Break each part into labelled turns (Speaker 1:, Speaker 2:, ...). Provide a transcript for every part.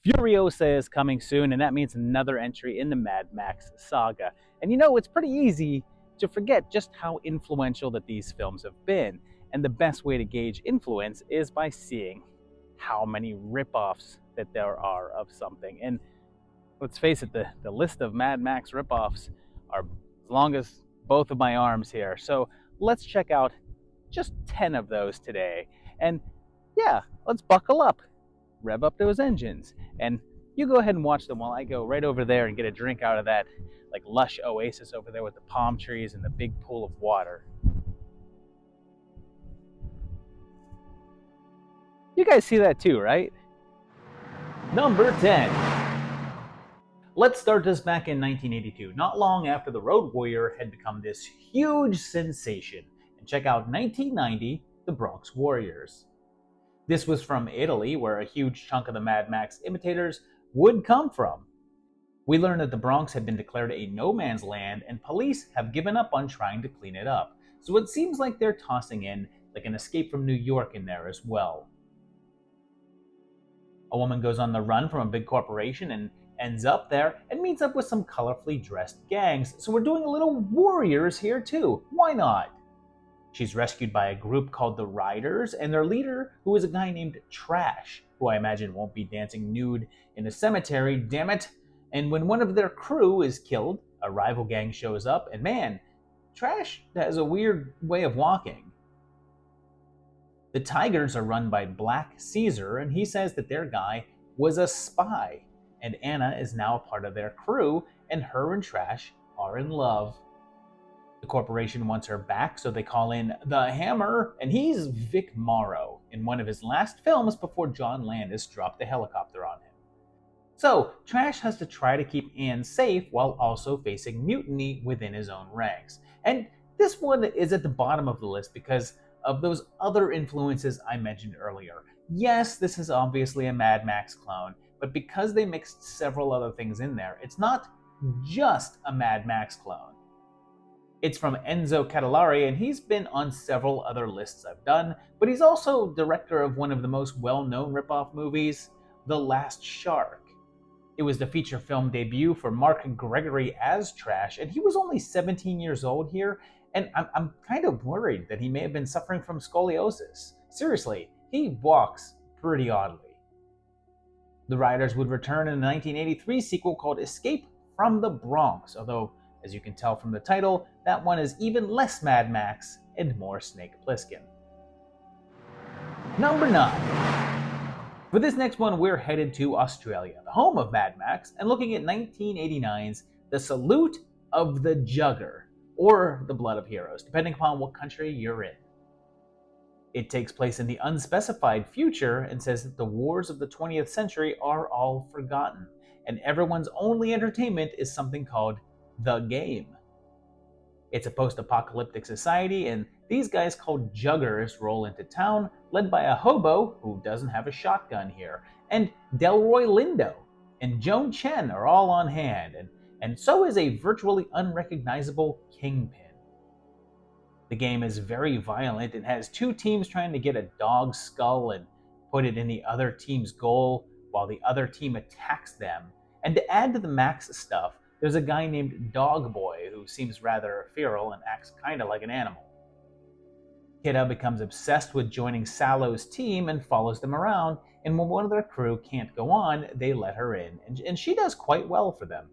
Speaker 1: Furiosa is coming soon, and that means another entry in the Mad Max saga. And you know, it's pretty easy to forget just how influential that these films have been. And the best way to gauge influence is by seeing how many ripoffs that there are of something. And let's face it, the list of Mad Max ripoffs are as long as both of my arms here. So let's check out just 10 of those today. And yeah, let's buckle up, rev up those engines, and you go ahead and watch them while I go right over there and get a drink out of that like lush oasis over there with the palm trees and the big pool of water. You guys see that too, right? Number 10. Let's start this back in 1982, not long after the Road Warrior had become this huge sensation. And check out 1990, the Bronx Warriors. This was from Italy, where a huge chunk of the Mad Max imitators would come from. We learned that the Bronx had been declared a no man's land, and police have given up on trying to clean it up. So it seems like they're tossing in like an Escape from New York in there as well. A woman goes on the run from a big corporation and ends up there and meets up with some colorfully dressed gangs. So we're doing a little Warriors here too. Why not? She's rescued by a group called the Riders, and their leader, who is a guy named Trash, who I imagine won't be dancing nude in a cemetery, damn it. And when one of their crew is killed, a rival gang shows up, and man, Trash has a weird way of walking. The Tigers are run by Black Caesar, and he says that their guy was a spy, and Anna is now a part of their crew, and her and Trash are in love. The corporation wants her back, so they call in the Hammer, and he's Vic Morrow in one of his last films before John Landis dropped the helicopter on him. So, Trash has to try to keep Anne safe while also facing mutiny within his own ranks. And this one is at the bottom of the list because of those other influences I mentioned earlier. Yes, this is obviously a Mad Max clone, but because they mixed several other things in there, it's not just a Mad Max clone. It's from Enzo Catalari, and he's been on several other lists I've done, but he's also director of one of the most well-known ripoff movies, The Last Shark. It was the feature film debut for Mark Gregory as Trash, and he was only 17 years old here, and I'm kind of worried that he may have been suffering from scoliosis. Seriously, he walks pretty oddly. The Riders would return in a 1983 sequel called Escape from the Bronx, although, as you can tell from the title, that one is even less Mad Max and more Snake Plissken. Number 9. For this next one, we're headed to Australia, the home of Mad Max, and looking at 1989's The Salute of the Jugger, or The Blood of Heroes, depending upon what country you're in. It takes place in the unspecified future and says that the wars of the 20th century are all forgotten, and everyone's only entertainment is something called the game. It's a post-apocalyptic society, and these guys called Juggers roll into town, led by a hobo who doesn't have a shotgun here, and Delroy Lindo and Joan Chen are all on hand, and so is a virtually unrecognizable Kingpin. The game is very violent and has two teams trying to get a dog's skull and put it in the other team's goal while the other team attacks them. And to add to the Max stuff, there's a guy named Dog Boy who seems rather feral and acts kind of like an animal. Kidda becomes obsessed with joining Sallow's team and follows them around, and when one of their crew can't go on, they let her in, and she does quite well for them.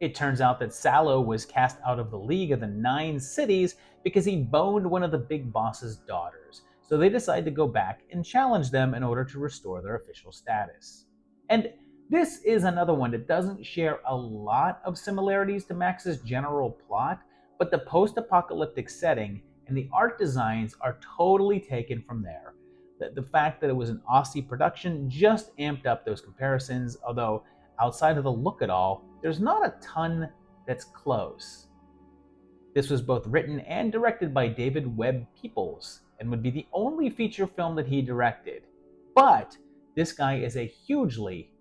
Speaker 1: It turns out that Sallow was cast out of the League of the Nine Cities because he boned one of the big boss's daughters, so they decide to go back and challenge them in order to restore their official status. And this is another one that doesn't share a lot of similarities to Max's general plot, but the post-apocalyptic setting and the art designs are totally taken from there. The fact that it was an Aussie production just amped up those comparisons, although outside of the look at all, there's not a ton that's close. This was both written and directed by David Webb Peoples, and would be the only feature film that he directed. But this guy is a hugely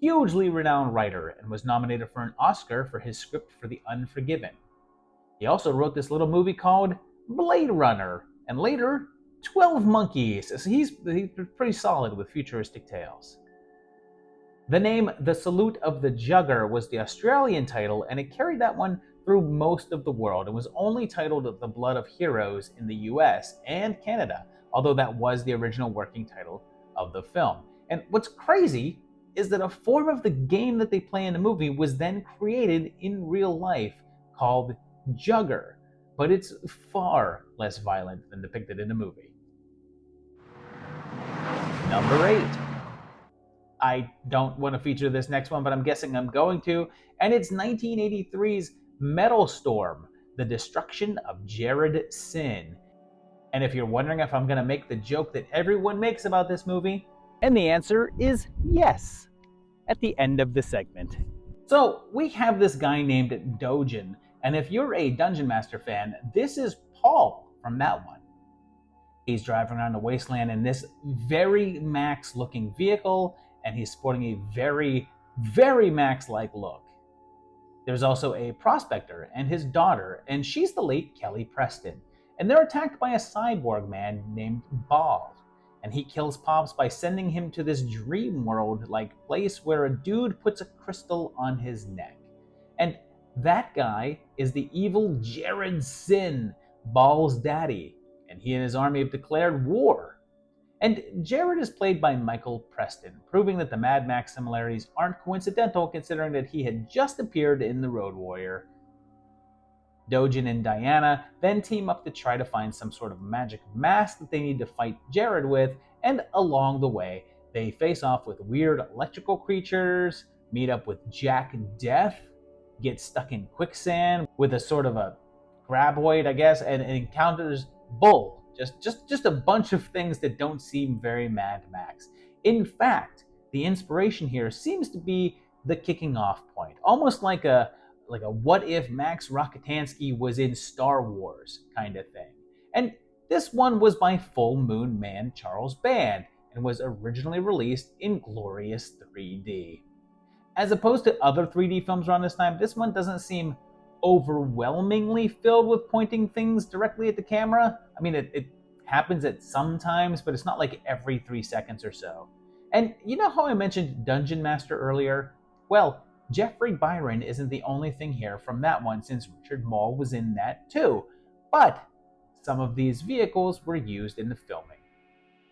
Speaker 1: renowned writer and was nominated for an Oscar for his script for The Unforgiven. He also wrote this little movie called Blade Runner, and later 12 Monkeys, so he's pretty solid with futuristic tales. The name The Salute of the Jugger was the Australian title, and it carried that one through most of the world. It was only titled The Blood of Heroes in the US and Canada, although that was the original working title of the film. And what's crazy is that a form of the game that they play in the movie was then created in real life called Jugger, but it's far less violent than depicted in the movie. Number 8. I don't want to feature this next one, but I'm guessing I'm going to, and it's 1983's Metal Storm, The Destruction of Jared Sin. And if you're wondering if I'm going to make the joke that everyone makes about this movie, and the answer is yes, at the end of the segment. So we have this guy named Dojin, and if you're a Dungeon Master fan, this is Paul from that one. He's driving around the wasteland in this very Max looking vehicle, and he's sporting a very, very Max-like look. There's also a prospector and his daughter, and she's the late Kelly Preston. And they're attacked by a cyborg man named Ball. And he kills Pops by sending him to this dream world-like place where a dude puts a crystal on his neck. And that guy is the evil Jared Sin, Ball's daddy. And he and his army have declared war. And Jared is played by Michael Preston, proving that the Mad Max similarities aren't coincidental considering that he had just appeared in The Road Warrior. Dojin and Diana then team up to try to find some sort of magic mask that they need to fight Jared with, and along the way, they face off with weird electrical creatures, meet up with Jack Death, get stuck in quicksand with a sort of a graboid, I guess, and encounters Bull. Just a bunch of things that don't seem very Mad Max. In fact, the inspiration here seems to be the kicking off point, almost like a what if Max Rockatansky was in Star Wars kind of thing. And this one was by Full Moon Man Charles Band and was originally released in glorious 3D. As opposed to other 3D films around this time, this one doesn't seem overwhelmingly filled with pointing things directly at the camera. I mean, it happens at some times, but it's not like every 3 seconds or so. And you know how I mentioned Dungeon Master earlier? Well, Jeffrey Byron isn't the only thing here from that one, since Richard Moll was in that too. But some of these vehicles were used in the filming.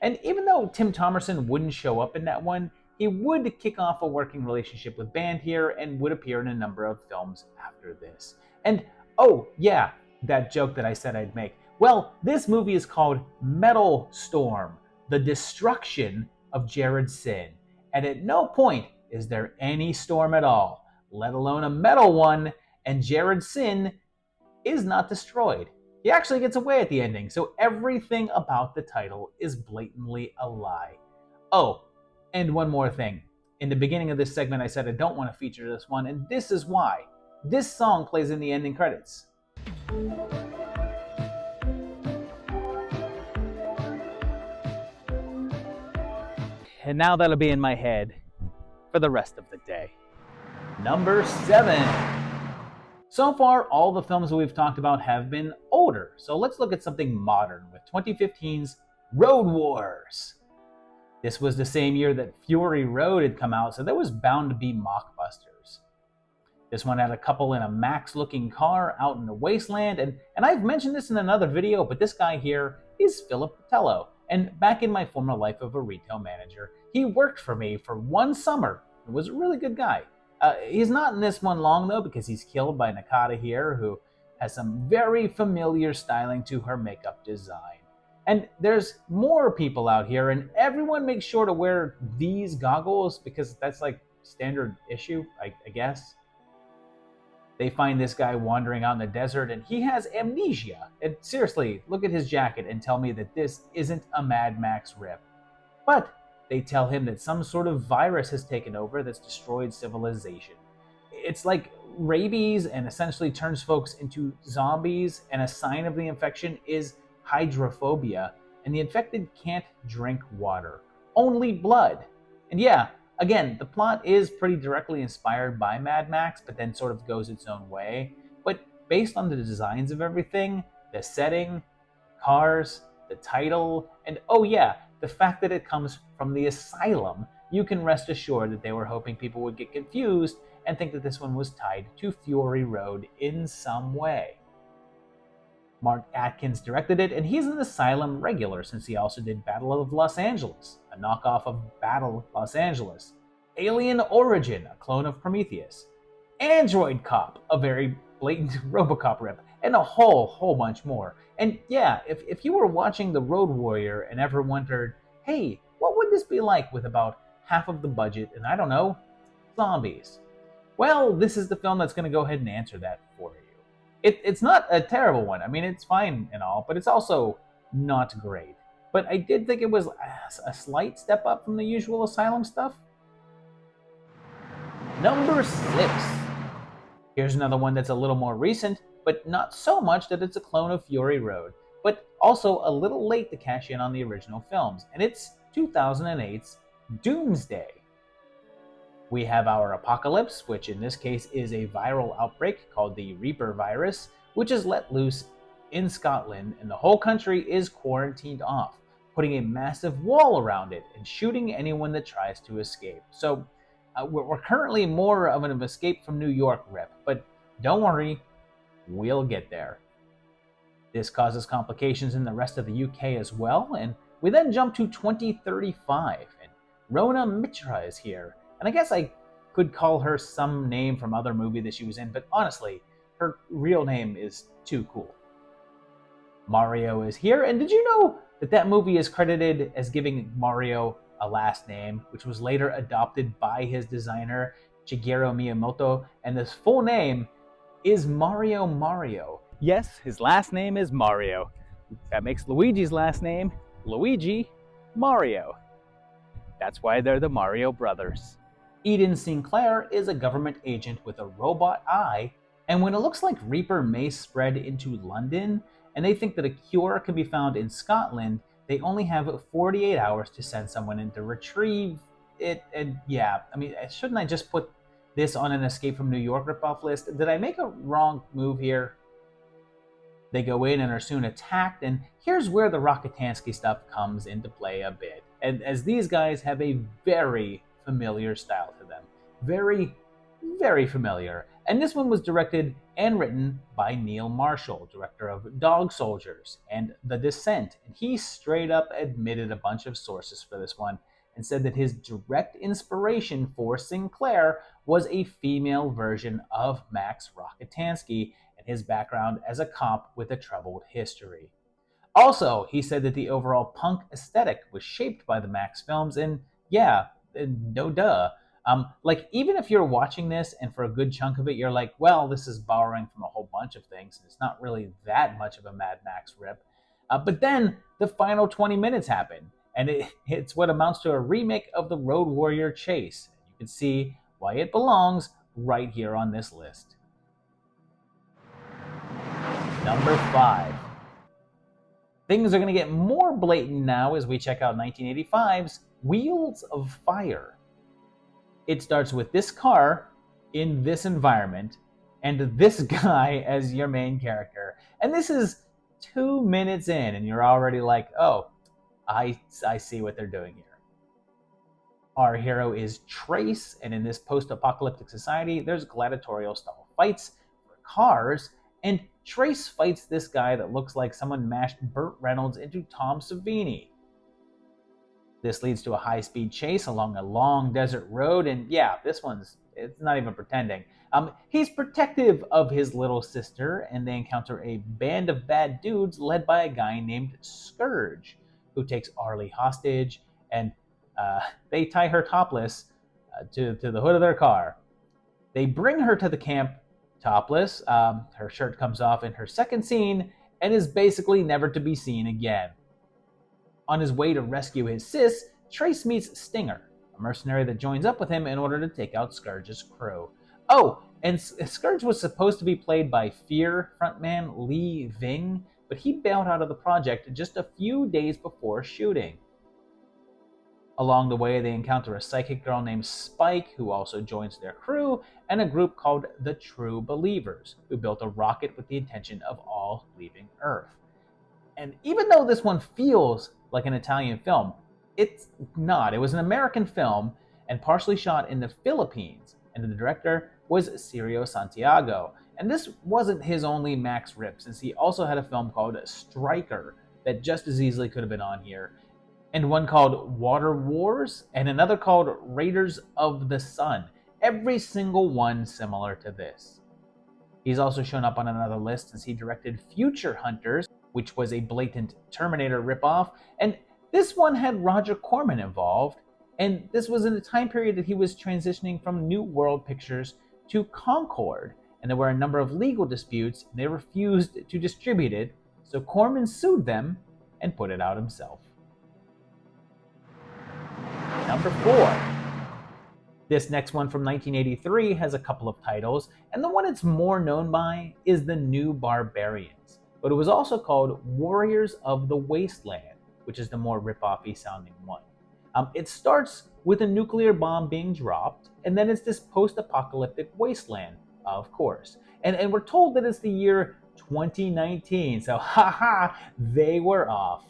Speaker 1: And even though Tim Thomerson wouldn't show up in that one, he would kick off a working relationship with Band here and would appear in a number of films after this. And oh yeah, that joke that I said I'd make. Well, this movie is called Metal Storm, The Destruction of Jared Sin. And at no point is there any storm at all, let alone a metal one, and Jared Sin is not destroyed. He actually gets away at the ending, so everything about the title is blatantly a lie. Oh, and one more thing. In the beginning of this segment, I said I don't want to feature this one, and this is why. This song plays in the ending credits. And now that'll be in my head for the rest of the day. Number 7. So far, all the films that we've talked about have been older, so let's look at something modern with 2015's Road Wars. This was the same year that Fury Road had come out, so there was bound to be mockbusters. This one had a couple in a Max-looking car out in the wasteland, and I've mentioned this in another video, but this guy here is Philip Patello. And back in my former life of a retail manager, he worked for me for one summer and was a really good guy. He's not in this one long, though, because he's killed by Nakata here, who has some very familiar styling to her makeup design. And there's more people out here, and everyone makes sure to wear these goggles because that's like standard issue, I guess. They find this guy wandering out in the desert, and he has amnesia. And seriously, look at his jacket and tell me that this isn't a Mad Max rip. But they tell him that some sort of virus has taken over that's destroyed civilization. It's like rabies and essentially turns folks into zombies, and a sign of the infection is hydrophobia, and the infected can't drink water, only blood. And yeah, again, the plot is pretty directly inspired by Mad Max, but then sort of goes its own way. But based on the designs of everything, the setting, cars, the title, and oh yeah, the fact that it comes from the asylum you can rest assured that they were hoping people would get confused and think that this one was tied to Fury Road in some way. Mark Atkins directed it, and he's an Asylum regular since he also did Battle of Los Angeles, a knockoff of Battle Los Angeles, Alien Origin, a clone of Prometheus, Android Cop, a very blatant Robocop rip, and a whole bunch more. And yeah, if you were watching The Road Warrior and ever wondered, hey, what would this be like with about half of the budget and, I don't know, zombies? Well, this is the film that's going to go ahead and answer that for you. It's not a terrible one. I mean, it's fine and all, but it's also not great. But I did think it was a slight step up from the usual Asylum stuff. Number 6. Here's another one that's a little more recent, but not so much that it's a clone of Fury Road, but also a little late to cash in on the original films, and it's 2008's Doomsday. We have our apocalypse, which in this case is a viral outbreak called the Reaper virus, which is let loose in Scotland, and the whole country is quarantined off, putting a massive wall around it and shooting anyone that tries to escape. So we're currently more of an escape from New York rep, but don't worry, we'll get there. This causes complications in the rest of the UK as well, and we then jump to 2035, and Rona Mitra is here. And I guess I could call her some name from other movie that she was in, but honestly, her real name is too cool. Mario is here, and did you know that movie is credited as giving Mario a last name, which was later adopted by his designer, Shigeru Miyamoto, and this full name is Mario. Yes, his last name is Mario. That makes Luigi's last name Luigi Mario. That's why they're the Mario brothers. Eden Sinclair is a government agent with a robot eye, and when it looks like Reaper may spread into London, and they think that a cure can be found in Scotland, they only have 48 hours to send someone in to retrieve it. And yeah, I mean, shouldn't I just put this on an Escape from New York ripoff list? Did I make a wrong move here? They go in and are soon attacked, and here's where the Rockatansky stuff comes into play a bit. And as these guys have a very familiar style to them. Very, very familiar. And this one was directed and written by Neil Marshall, director of Dog Soldiers and The Descent. And he straight up admitted a bunch of sources for this one and said that his direct inspiration for Sinclair was a female version of Max Rockatansky and his background as a cop with a troubled history. Also, he said that the overall punk aesthetic was shaped by the Max films, and yeah, no duh. Like, even if you're watching this and for a good chunk of it, you're like, well, this is borrowing from a whole bunch of things, and it's not really that much of a Mad Max rip. But then the final 20 minutes happen, and it's what amounts to a remake of the Road Warrior chase. You can see why it belongs right here on this list. Number 5. Things are going to get more blatant now as we check out 1985's Wheels of Fire. It starts with this car in this environment and this guy as your main character. And this is 2 minutes in and you're already like, oh, I see what they're doing here. Our hero is Trace, and in this post-apocalyptic society, there's gladiatorial-style fights for cars, and Trace fights this guy that looks like someone mashed Burt Reynolds into Tom Savini. This leads to a high-speed chase along a long desert road, and yeah, it's not even pretending. He's protective of his little sister, and they encounter a band of bad dudes led by a guy named Scourge, who takes Arlie hostage, and they tie her topless to the hood of their car. They bring her to the camp topless. Her shirt comes off in her second scene, and is basically never to be seen again. On his way to rescue his sis, Trace meets Stinger, a mercenary that joins up with him in order to take out Scourge's crew. Oh, and Scourge was supposed to be played by Fear frontman Lee Ving, but he bailed out of the project just a few days before shooting. Along the way, they encounter a psychic girl named Spike, who also joins their crew, and a group called the True Believers, who built a rocket with the intention of all leaving Earth. And even though this one feels like an Italian film, It's not. It was an American film and partially shot in the Philippines, and the director was Cirio Santiago. And this wasn't his only Max rip, since he also had a film called Striker that just as easily could have been on here, and one called Water Wars, and another called Raiders of the Sun. Every single one similar to this. He's also shown up on another list since he directed Future Hunters, which was a blatant Terminator ripoff, and this one had Roger Corman involved, and this was in a time period that he was transitioning from New World Pictures to Concord, and there were a number of legal disputes, and they refused to distribute it, so Corman sued them and put it out himself. Number 4. This next one from 1983 has a couple of titles, and the one it's more known by is The New Barbarians, but it was also called Warriors of the Wasteland, which is the more rip-off-y sounding one. It starts with a nuclear bomb being dropped, and then it's this post-apocalyptic wasteland, of course. And we're told that it's the year 2019, so haha, they were off.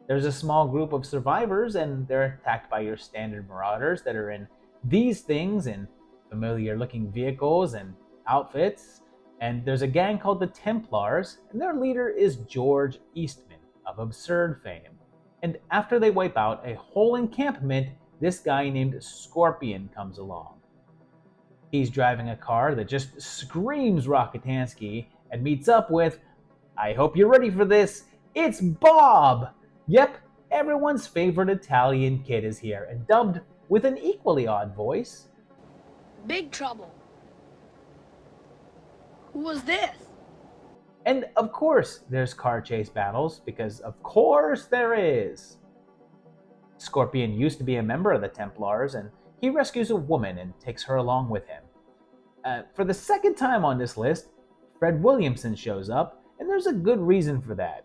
Speaker 1: There's a small group of survivors, and they're attacked by your standard marauders that are in these things in familiar-looking vehicles and outfits. And there's a gang called the Templars, and their leader is George Eastman of Absurd fame. And after they wipe out a whole encampment, this guy named Scorpion comes along. He's driving a car that just screams Rockatansky and meets up with, I hope you're ready for this, it's Bob! Yep, everyone's favorite Italian kid is here, and dubbed with an equally odd voice.
Speaker 2: Big trouble. Who was this?
Speaker 1: And of course, there's car chase battles, because of course there is. Scorpion used to be a member of the Templars, and he rescues a woman and takes her along with him. For the second time on this list, Fred Williamson shows up, and there's a good reason for that.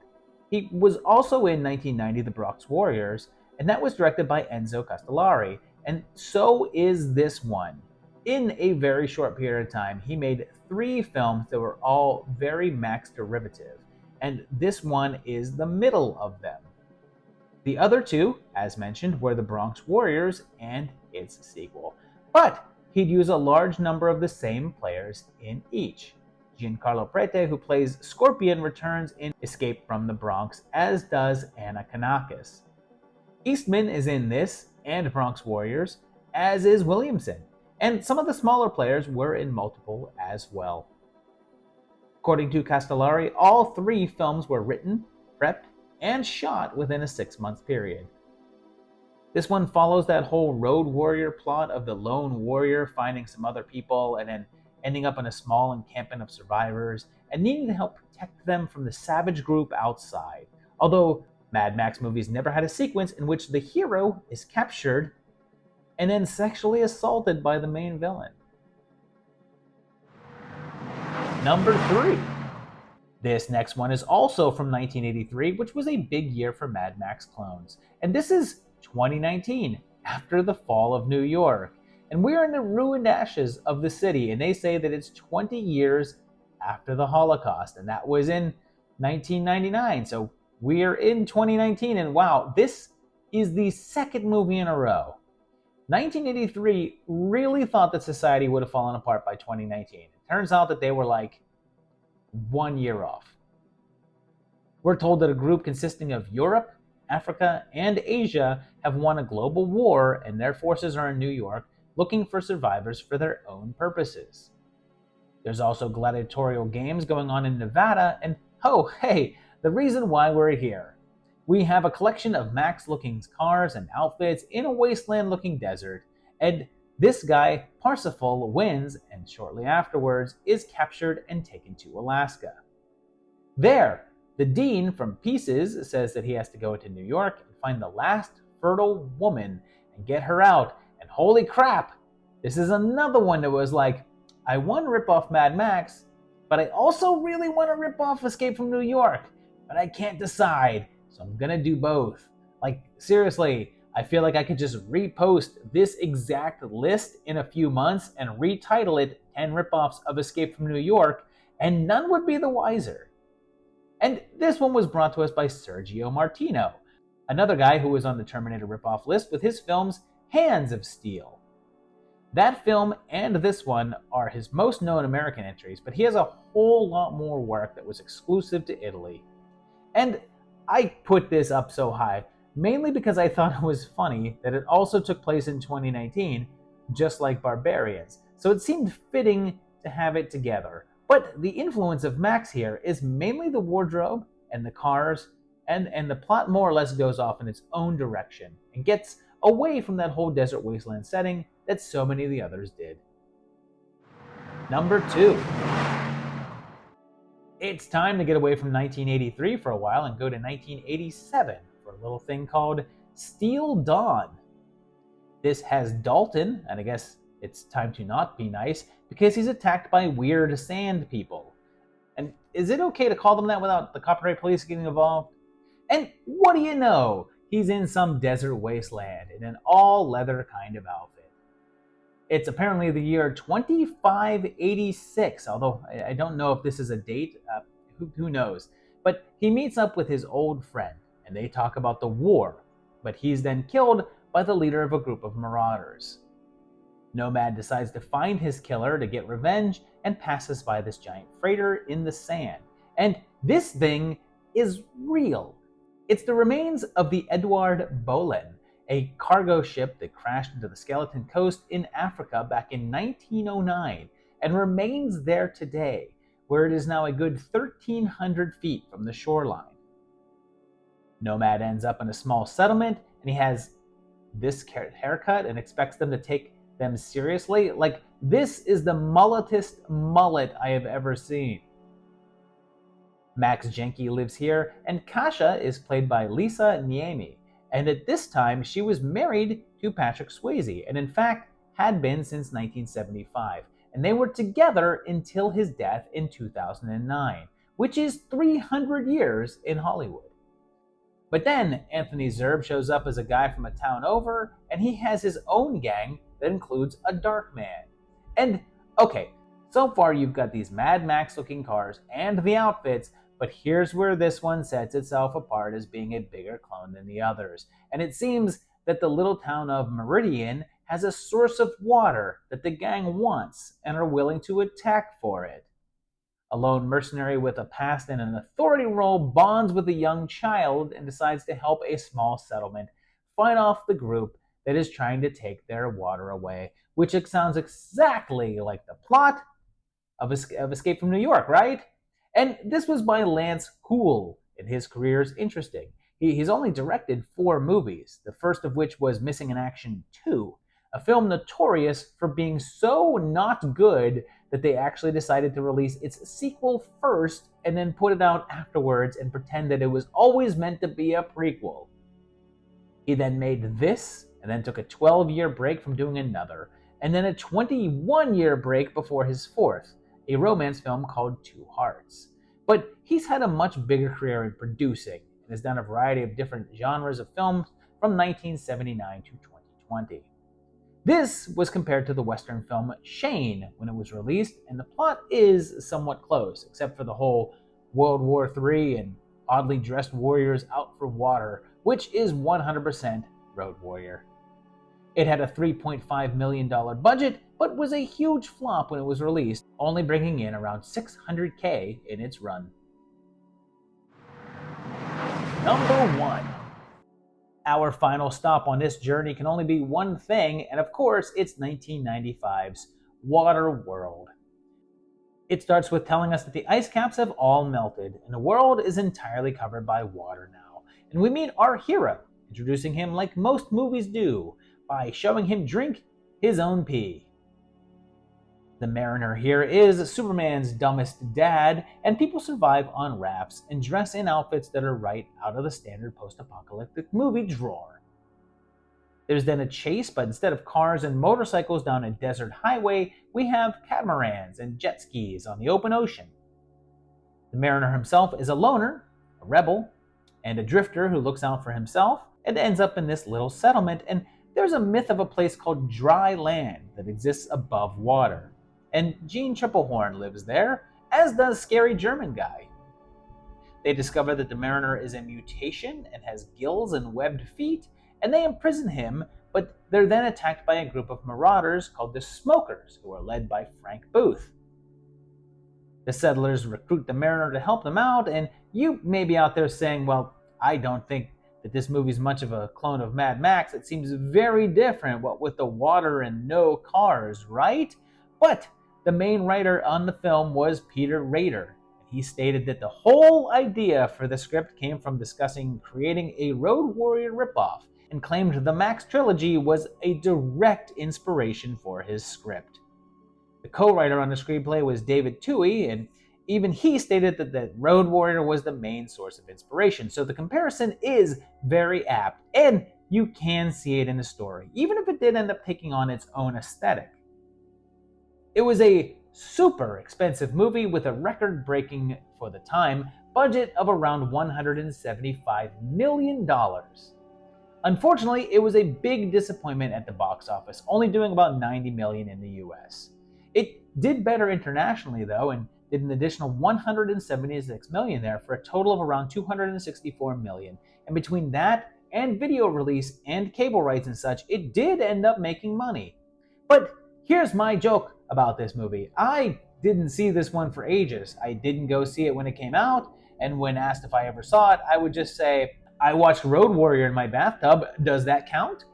Speaker 1: He was also in 1990 The Bronx Warriors, and that was directed by Enzo Castellari, and so is this one. In a very short period of time, he made 3 films that were all very Max derivative, and this one is the middle of them. The other 2, as mentioned, were The Bronx Warriors and its sequel, but he'd use a large number of the same players in each. Giancarlo Prete, who plays Scorpion, returns in Escape from the Bronx, as does Anna Kanakis. Eastman is in this and Bronx Warriors, as is Williamson, and some of the smaller players were in multiple as well. According to Castellari, all 3 films were written, prepped, and shot within a 6-month period. This one follows that whole road warrior plot of the lone warrior finding some other people and then ending up in a small encampment of survivors and needing to help protect them from the savage group outside. Although Mad Max movies never had a sequence in which the hero is captured and then sexually assaulted by the main villain. Number 3. This next one is also from 1983, which was a big year for Mad Max clones. And this is 2019, after the fall of New York. And we're in the ruined ashes of the city, and they say that it's 20 years after the Holocaust, and that was in 1999. So we're in 2019, and wow, this is the second movie in a row. 1983 really thought that society would have fallen apart by 2019. It turns out that they were like 1 year off. We're told that a group consisting of Europe, Africa, and Asia have won a global war, and their forces are in New York looking for survivors for their own purposes. There's also gladiatorial games going on in Nevada, and oh hey, the reason why we're here. We have a collection of Max-looking cars and outfits in a wasteland-looking desert, and this guy, Parsifal, wins, and shortly afterwards is captured and taken to Alaska. There, the dean from Pieces says that he has to go to New York and find the last fertile woman and get her out. And holy crap, this is another one that was like, I want to rip off Mad Max, but I also really want to rip off Escape from New York, but I can't decide, so I'm gonna do both. Like, seriously, I feel like I could just repost this exact list in a few months and retitle it 10 ripoffs of Escape from New York, and none would be the wiser. And this one was brought to us by Sergio Martino. Another guy who was on the Terminator ripoff list with his films Hands of Steel. That film and this one are his most known American entries, but he has a whole lot more work that was exclusive to Italy. And I put this up so high mainly because I thought it was funny that it also took place in 2019, just like Barbarians. So it seemed fitting to have it together. But the influence of Max here is mainly the wardrobe and the cars, and the plot more or less goes off in its own direction and gets away from that whole desert wasteland setting that so many of the others did. Number 2. It's time to get away from 1983 for a while and go to 1987 for a little thing called Steel Dawn. This has Dalton, and I guess it's time to not be nice, because he's attacked by weird sand people. And is it okay to call them that without the copyright police getting involved? And what do you know? He's in some desert wasteland in an all-leather kind of outfit. It's apparently the year 2586, although I don't know if this is a date. Who knows? But he meets up with his old friend, and they talk about the war, but he's then killed by the leader of a group of marauders. Nomad decides to find his killer to get revenge and passes by this giant freighter in the sand. And this thing is real. It's the remains of the Edouard Bolen, a cargo ship that crashed into the Skeleton Coast in Africa back in 1909 and remains there today, where it is now a good 1,300 feet from the shoreline. Nomad ends up in a small settlement, and he has this haircut and expects them to take them seriously. Like, this is the mulletest mullet I have ever seen. Max Jenke lives here, and Kasha is played by Lisa Niemi. And at this time, she was married to Patrick Swayze, and in fact had been since 1975. And they were together until his death in 2009, which is 300 years in Hollywood. But then Anthony Zerbe shows up as a guy from a town over, and he has his own gang that includes a dark man. And okay, so far you've got these Mad Max looking cars and the outfits, but here's where this one sets itself apart as being a bigger clone than the others. And it seems that the little town of Meridian has a source of water that the gang wants and are willing to attack for it. A lone mercenary with a past and an authority role bonds with a young child and decides to help a small settlement fight off the group that is trying to take their water away, which sounds exactly like the plot of Escape from New York, right? And this was by Lance Houle, and his career is interesting. He's only directed 4 movies, the first of which was Missing in Action 2, a film notorious for being so not good that they actually decided to release its sequel first and then put it out afterwards and pretend that it was always meant to be a prequel. He then made this, and then took a 12-year break from doing another, and then a 21-year break before his 4th, a romance film called Two Hearts. But he's had a much bigger career in producing, and has done a variety of different genres of films from 1979 to 2020. This was compared to the Western film Shane when it was released, and the plot is somewhat close, except for the whole World War III and oddly dressed warriors out for water, which is 100% Road Warrior. It had a $3.5 million budget, but was a huge flop when it was released, only bringing in around $600K in its run. Number 1. Our final stop on this journey can only be one thing, and of course, it's 1995's Waterworld. It starts with telling us that the ice caps have all melted, and the world is entirely covered by water now. And we meet our hero, introducing him like most movies do, by showing him drink his own pee. The Mariner here is Superman's dumbest dad, and people survive on rafts and dress in outfits that are right out of the standard post-apocalyptic movie drawer. There's then a chase, but instead of cars and motorcycles down a desert highway, we have catamarans and jet skis on the open ocean. The Mariner himself is a loner, a rebel, and a drifter who looks out for himself, and ends up in this little settlement, and there's a myth of a place called dry land that exists above water. And Gene Triplehorn lives there, as does Scary German Guy. They discover that the Mariner is a mutation and has gills and webbed feet, and they imprison him, but they're then attacked by a group of marauders called the Smokers, who are led by Frank Booth. The settlers recruit the Mariner to help them out, and you may be out there saying, well, I don't think that this movie's much of a clone of Mad Max. It seems very different, what with the water and no cars, right? But the main writer on the film was Peter Rader. He stated that the whole idea for the script came from discussing creating a Road Warrior ripoff, and claimed the Max trilogy was a direct inspiration for his script. The co-writer on the screenplay was David Toohey, and even he stated that the Road Warrior was the main source of inspiration. So the comparison is very apt, and you can see it in the story, even if it did end up taking on its own aesthetic. It was a super expensive movie with a record-breaking, for the time, budget of around $175 million. Unfortunately, it was a big disappointment at the box office, only doing about $90 million in the US. It did better internationally though, and did an additional $176 million there, for a total of around $264 million. And between that and video release and cable rights and such, it did end up making money. But here's my joke about this movie. I didn't see this one for ages. I didn't go see it when it came out, and when asked if I ever saw it, I would just say, I watched Road Warrior in my bathtub. Does that count?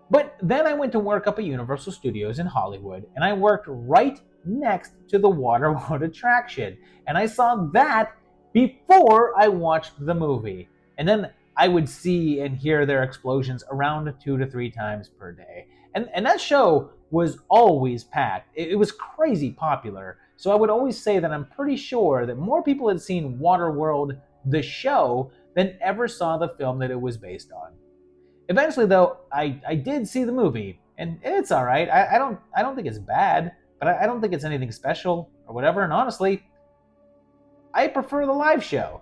Speaker 1: But then I went to work up at Universal Studios in Hollywood, and I worked right next to the Waterworld attraction. And I saw that before I watched the movie. And then I would see and hear their explosions around 2 to 3 times per day. And that show was always packed. It was crazy popular. So I would always say that I'm pretty sure that more people had seen Waterworld, the show, than ever saw the film that it was based on. Eventually, though, I did see the movie, and it's all right. I don't think it's bad, but I don't think it's anything special or whatever. And honestly, I prefer the live show.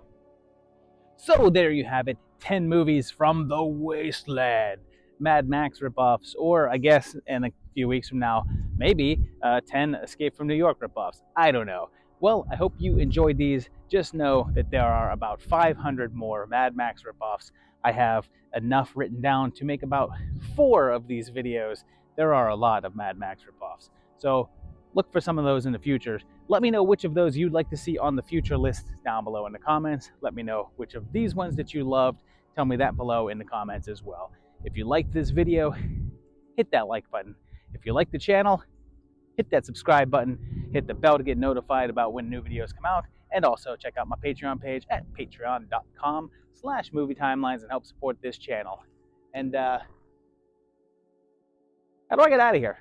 Speaker 1: So there you have it, 10 movies from the wasteland, Mad Max ripoffs, or I guess in a few weeks from now, maybe 10 Escape from New York ripoffs. I don't know. Well, I hope you enjoyed these. Just know that there are about 500 more Mad Max ripoffs. I have enough written down to make about 4 of these videos. There are a lot of Mad Max ripoffs. So look for some of those in the future. Let me know which of those you'd like to see on the future list down below in the comments. Let me know which of these ones that you loved. Tell me that below in the comments as well. If you liked this video, hit that like button. If you like the channel, hit that subscribe button, hit the bell to get notified about when new videos come out, and also check out my Patreon page at patreon.com/movietimelines and help support this channel. And how do I get out of here?